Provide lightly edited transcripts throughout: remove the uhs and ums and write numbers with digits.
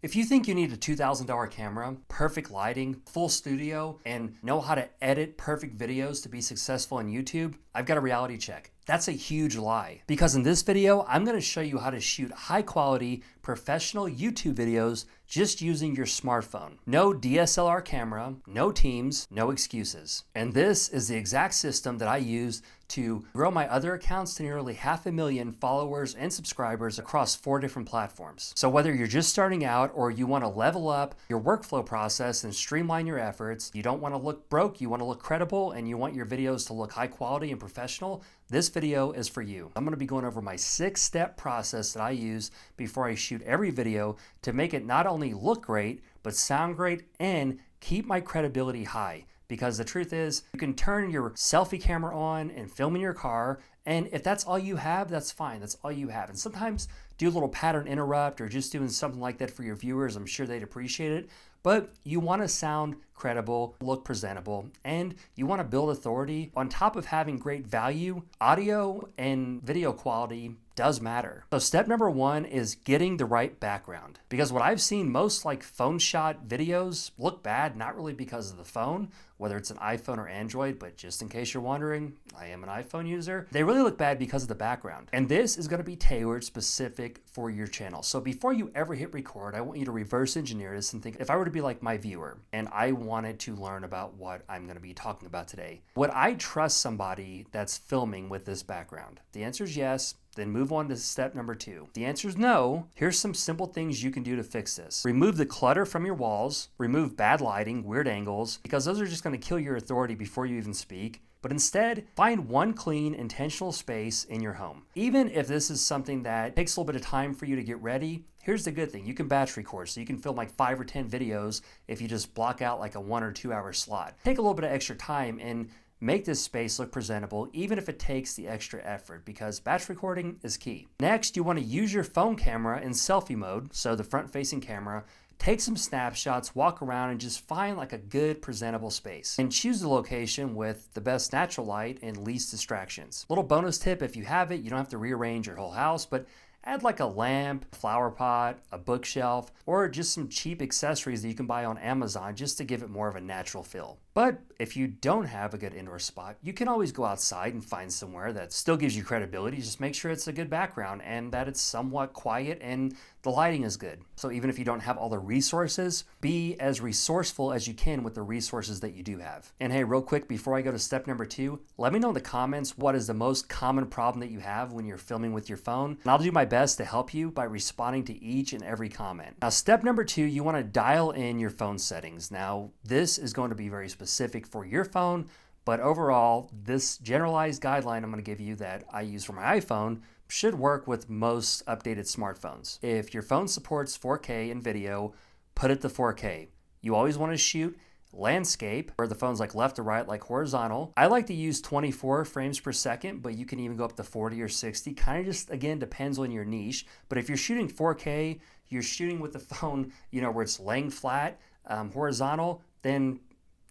If you think you need a $2,000 camera, perfect lighting, full studio, and know how to edit perfect videos to be successful on YouTube, I've got a reality check. That's a huge lie. Because in this video, I'm gonna show you how to shoot high quality, professional YouTube videos just using your smartphone. No DSLR camera, no teams, no excuses. And this is the exact system that I use to grow my other accounts to nearly 500,000 followers and subscribers across 4 different platforms. So whether you're just starting out or you want to level up your workflow process and streamline your efforts, you don't want to look broke, you want to look credible, and you want your videos to look high quality and professional, this video is for you. I'm going to be going over my 6-step process that I use before I shoot every video to make it not only look great, but sound great and keep my credibility high. Because the truth is, you can turn your selfie camera on and film in your car, and if that's all you have, that's fine. That's all you have. And sometimes do a little pattern interrupt or just doing something like that for your viewers. I'm sure they'd appreciate it. But you want to sound credible, look presentable, and you want to build authority. On top of having great value, audio and video quality does matter. So step number 1 is getting the right background. Because what I've seen, most like phone shot videos look bad, not really because of the phone, whether it's an iPhone or Android, but just in case you're wondering, I am an iPhone user. They really look bad because of the background. And this is going to be tailored specific for your channel. So before you ever hit record, I want you to reverse engineer this and think, if I were to be like my viewer and I wanted to learn about what I'm going to be talking about today, would I trust somebody that's filming with this background? The answer is yes. Then move on to step number 2. The answer is no. Here's some simple things you can do to fix this. Remove the clutter from your walls, remove bad lighting, weird angles, because those are just going to kill your authority before you even speak. But instead, find one clean, intentional space in your home. Even if this is something that takes a little bit of time for you to get ready, here's the good thing. You can batch record, so you can film like 5 or 10 videos if you just block out like a 1 or 2 hour slot. Take a little bit of extra time and make this space look presentable, even if it takes the extra effort, because batch recording is key. Next, you want to use your phone camera in selfie mode, so the front-facing camera. Take some snapshots, walk around, and just find like a good presentable space. And choose the location with the best natural light and least distractions. Little bonus tip, if you have it, you don't have to rearrange your whole house, but add like a lamp, a flower pot, a bookshelf, or just some cheap accessories that you can buy on Amazon just to give it more of a natural feel. But if you don't have a good indoor spot, you can always go outside and find somewhere that still gives you credibility. Just make sure it's a good background and that it's somewhat quiet and the lighting is good. So even if you don't have all the resources, be as resourceful as you can with the resources that you do have. And hey, real quick, before I go to step number 2, let me know in the comments what is the most common problem that you have when you're filming with your phone. And I'll do my best to help you by responding to each and every comment. Now, step number 2, you want to dial in your phone settings. Now, this is going to be very specific for your phone, but overall, this generalized guideline I'm going to give you that I use for my iPhone should work with most updated smartphones. If your phone supports 4K in video, put it to 4K. You always want to shoot landscape, where the phone's like left to right, like horizontal. I like to use 24 frames per second, but you can even go up to 40 or 60. Kind of just, again, depends on your niche. But if you're shooting 4K, you're shooting with the phone, where it's laying flat, horizontal, then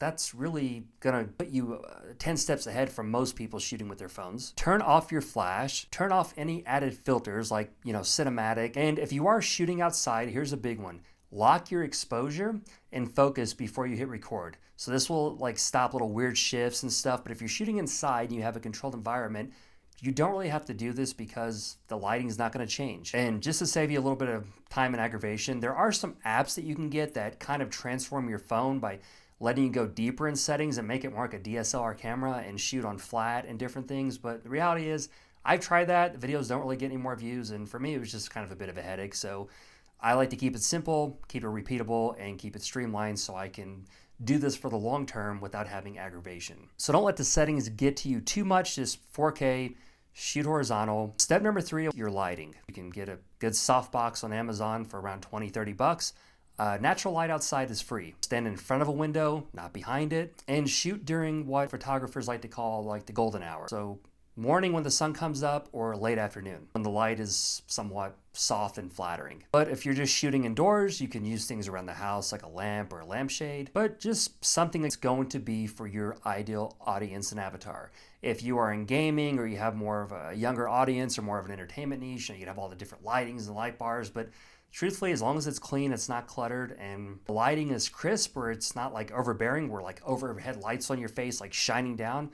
that's really gonna put you 10 steps ahead from most people shooting with their phones. Turn off your flash, turn off any added filters like, cinematic. And if you are shooting outside, here's a big one. Lock your exposure and focus before you hit record. So this will like stop little weird shifts and stuff. But if you're shooting inside and you have a controlled environment, you don't really have to do this because the lighting is not going to change. And just to save you a little bit of time and aggravation, there are some apps that you can get that kind of transform your phone by letting you go deeper in settings and make it more like a DSLR camera and shoot on flat and different things. But the reality is, I've tried that. The videos don't really get any more views. And for me, it was just kind of a bit of a headache. So I like to keep it simple, keep it repeatable, and keep it streamlined so I can do this for the long term without having aggravation. So don't let the settings get to you too much. Just 4K, shoot horizontal. Step number 3, your lighting. You can get a good softbox on Amazon for around 20, 30 bucks. Natural light outside is free. Stand in front of a window, not behind it, and shoot during what photographers like to call like the golden hour. So morning when the sun comes up or late afternoon when the light is somewhat soft and flattering. But if you're just shooting indoors, you can use things around the house like a lamp or a lampshade, but just something that's going to be for your ideal audience and avatar. If you are in gaming or you have more of a younger audience or more of an entertainment niche, you can have all the different lightings and light bars, but Truthfully, as long as it's clean, it's not cluttered, and the lighting is crisp, or it's not like overbearing where like overhead lights on your face like shining down,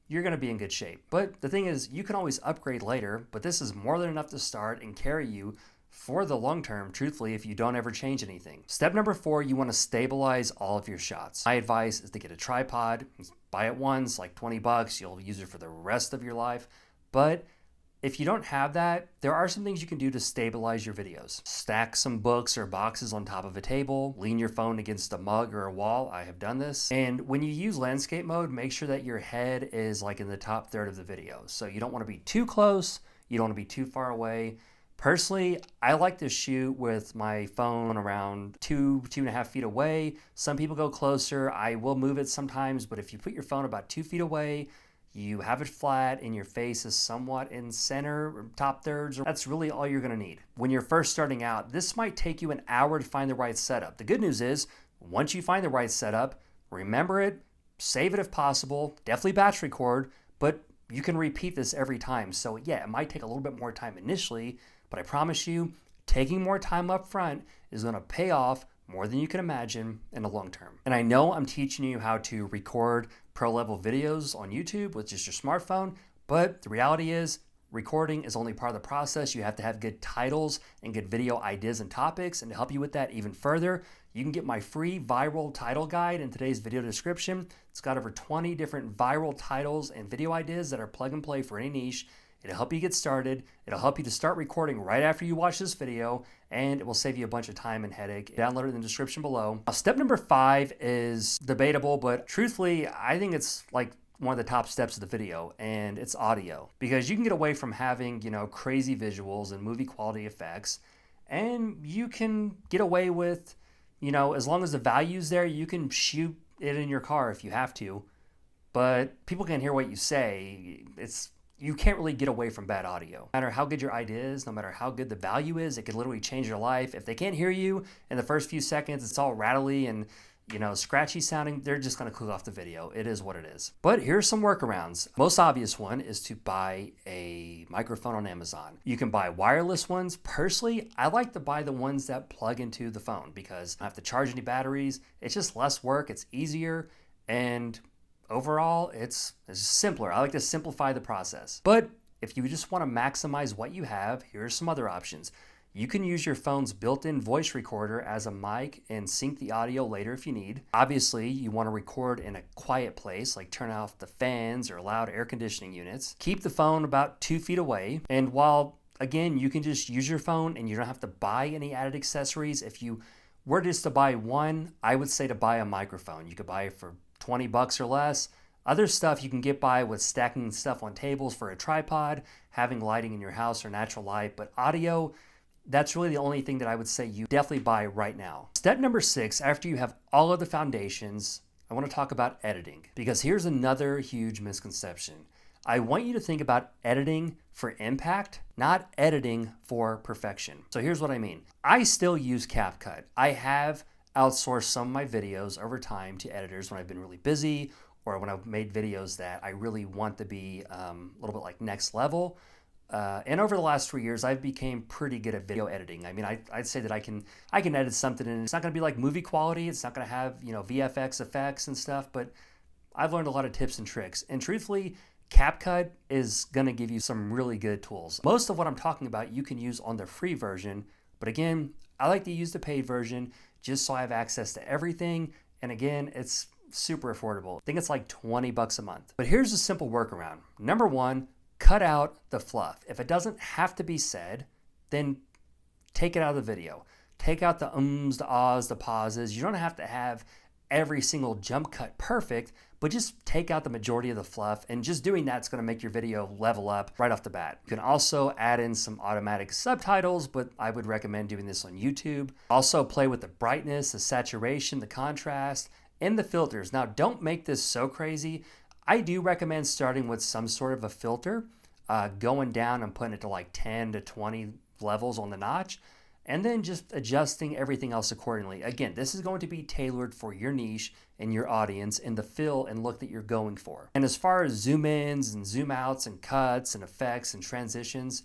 you're going to be in good shape. But the thing is, you can always upgrade later, but this is more than enough to start and carry you for the long term, truthfully, if you don't ever change anything. Step number 4, you want to stabilize all of your shots. My advice is to get a tripod. Buy it once, like 20 bucks. You'll use it for the rest of your life. But if you don't have that, there are some things you can do to stabilize your videos. Stack some books or boxes on top of a table, lean your phone against a mug or a wall. I have done this. And when you use landscape mode, make sure that your head is like in the top third of the video. So you don't want to be too close, you don't want to be too far away. Personally, I like to shoot with my phone around 2.5 feet away. Some people go closer. I will move it sometimes, but if you put your phone about 2 feet away, you have it flat and your face is somewhat in center or top thirds, that's really all you're gonna need. When you're first starting out, this might take you an hour to find the right setup. The good news is, once you find the right setup, remember it, save it if possible, definitely batch record, but you can repeat this every time. So yeah, it might take a little bit more time initially, but I promise you, taking more time up front is gonna pay off more than you can imagine in the long term. And I know I'm teaching you how to record pro level videos on YouTube with just your smartphone, but the reality is recording is only part of the process. You have to have good titles and good video ideas and topics. And to help you with that even further, you can get my free viral title guide in today's video description. It's got over 20 different viral titles and video ideas that are plug and play for any niche. It'll help you get started. It'll help you to start recording right after you watch this video, and it will save you a bunch of time and headache. Download it in the description below. Now, step number 5 is debatable, but truthfully, I think it's like one of the top steps of the video, and it's audio. Because you can get away from having, crazy visuals and movie quality effects, and you can get away with, as long as the value's there, you can shoot it in your car if you have to, but people can't hear what you say. You can't really get away from bad audio. No matter how good your idea is, no matter how good the value is, it could literally change your life. If they can't hear you in the first few seconds, it's all rattly and scratchy sounding, they're just gonna click off the video. It is what it is. But here's some workarounds. Most obvious one is to buy a microphone on Amazon. You can buy wireless ones. Personally, I like to buy the ones that plug into the phone because I don't have to charge any batteries. It's just less work, it's easier, and overall, it's simpler. I like to simplify the process. But if you just want to maximize what you have, here are some other options. You can use your phone's built-in voice recorder as a mic and sync the audio later if you need. Obviously, you want to record in a quiet place, like turn off the fans or loud air conditioning units. Keep the phone about 2 feet away. And while, again, you can just use your phone and you don't have to buy any added accessories, if you were just to buy one, I would say to buy a microphone. You could buy it for 20 bucks or less. Other stuff you can get by with stacking stuff on tables for a tripod, having lighting in your house or natural light, but audio, that's really the only thing that I would say you definitely buy right now. Step number 6, after you have all of the foundations, I want to talk about editing, because here's another huge misconception. I want you to think about editing for impact, not editing for perfection. So here's what I mean. I still use CapCut. I have outsourced some of my videos over time to editors when I've been really busy or when I've made videos that I really want to be a little bit like next level. And over the last 3 years, I've become pretty good at video editing. I mean, I'd say that I can edit something and it's not going to be like movie quality. It's not going to have, VFX effects and stuff, but I've learned a lot of tips and tricks. And truthfully, CapCut is going to give you some really good tools. Most of what I'm talking about you can use on the free version, but again, I like to use the paid version just so I have access to everything. And again, it's super affordable. I think it's like 20 bucks a month. But here's a simple workaround. Number 1, cut out the fluff. If it doesn't have to be said, then take it out of the video. Take out the ums, the ahs, the pauses. You don't have to have every single jump cut perfect, but just take out the majority of the fluff, and just doing that's going to make your video level up right off the bat. You can also add in some automatic subtitles, but I would recommend doing this on YouTube. Also play with the brightness, the saturation, the contrast, and the filters. Now don't make this so crazy. I do recommend starting with some sort of a filter, going down and putting it to like 10 to 20 levels on the notch, and then just adjusting everything else accordingly. Again, this is going to be tailored for your niche and your audience and the feel and look that you're going for. And as far as zoom ins and zoom outs and cuts and effects and transitions,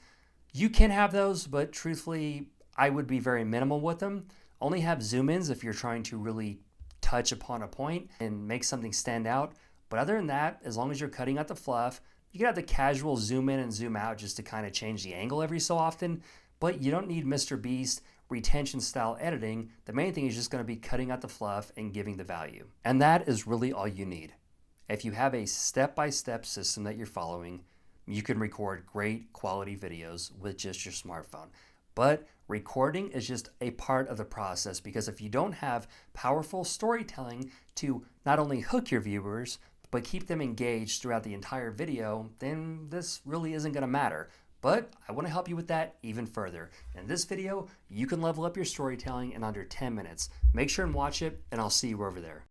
you can have those, but truthfully, I would be very minimal with them. Only have zoom ins if you're trying to really touch upon a point and make something stand out. But other than that, as long as you're cutting out the fluff, you can have the casual zoom in and zoom out just to kind of change the angle every so often. But you don't need Mr. Beast retention style editing. The main thing is just going to be cutting out the fluff and giving the value. And that is really all you need. If you have a step-by-step system that you're following, you can record great quality videos with just your smartphone. But recording is just a part of the process, because if you don't have powerful storytelling to not only hook your viewers, but keep them engaged throughout the entire video, then this really isn't going to matter. But I want to help you with that even further. In this video, you can level up your storytelling in under 10 minutes. Make sure and watch it, and I'll see you over there.